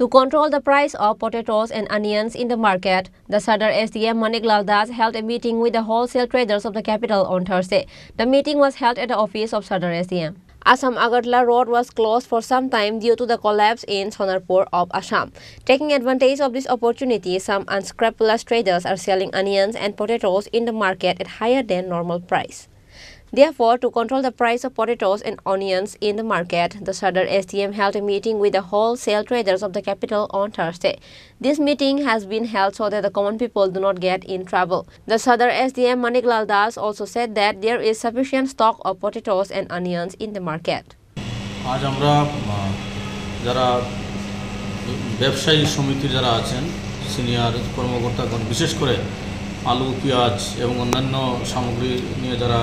To control the price of potatoes and onions in the market, the Sadar SDM Manik Lal Das held a meeting with the wholesale traders of the capital on Thursday. The meeting was held at the office of Sadar SDM. Assam Agartala Road was closed for some time due to the collapse in Sonarpur of Assam. Taking advantage of this opportunity, some unscrupulous traders are selling onions and potatoes in the market at higher than normal price. Therefore, to control the price of potatoes and onions in the market, the Sadar SDM held a meeting with the wholesale traders of the capital on Thursday. This meeting has been held so that the common people do not get in trouble. The Sadar SDM Manik Lal Das also said that there is sufficient stock of potatoes and onions in the market. आज আমরা যারা ব্যবসায়ী সমিতির যারা আছেন senior কর্মকর্তাগণ বিশেষ করে আলু পেঁয়াজ এবং অন্যান্য সামগ্রী নিয়ে যারা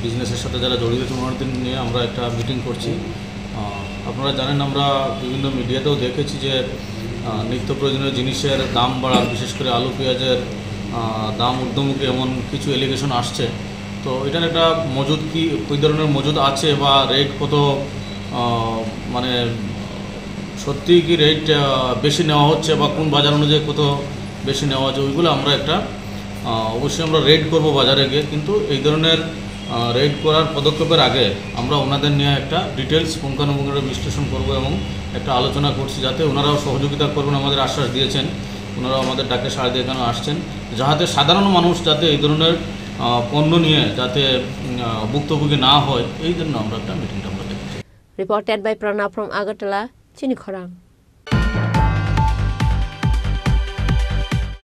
বিজনেসের সাথে যারা জড়িত ওনাদের নিয়ে আমরা একটা মিটিং করছি। আপনারা জানেন আমরা বিভিন্ন মিডিয়াতেও দেখেছি যে নিত্য প্রয়োজনীয় জিনিসের দাম বাড়া, বিশেষ করে আলু পেঁয়াজের দাম ঊর্ধ্বমুখী এমন কিছু এলিগেশন আসছে। তো এটার একটা মজুদ কি ওই ধরনের মজুদ আছে বা রেট কত, মানে সত্যি কি রেট বেশি নেওয়া হচ্ছে বা কোন বাজার অনুযায়ী কত বেশি নেওয়া হচ্ছে, ওইগুলো আমরা একটা অবশ্যই আমরা রেড করব বাজারে গিয়ে। কিন্তু এই ধরনের রেড করার পদক্ষেপের আগে আমরা ওনাদের নিয়ে একটা ডিটেলস পুঙ্খানুপুঙ্খভাবে বিশ্লেষণ করব এবং একটা আলোচনা করছি, যাতে ওনারাও সহযোগিতা করবেন। আমাদের আশ্বাস দিয়েছেন, ওনারাও আমাদের ডাকে সাড়া দিয়ে এখানে আসছেন, যাতে সাধারণ মানুষ যাতে এই ধরনের পণ্য নিয়ে যাতে ভুক্তভোগী না হয়, এই জন্য আমরা একটা মিটিংটা আমরা দেখছি। Reported by Pranab from Agartala, Chini Khorang.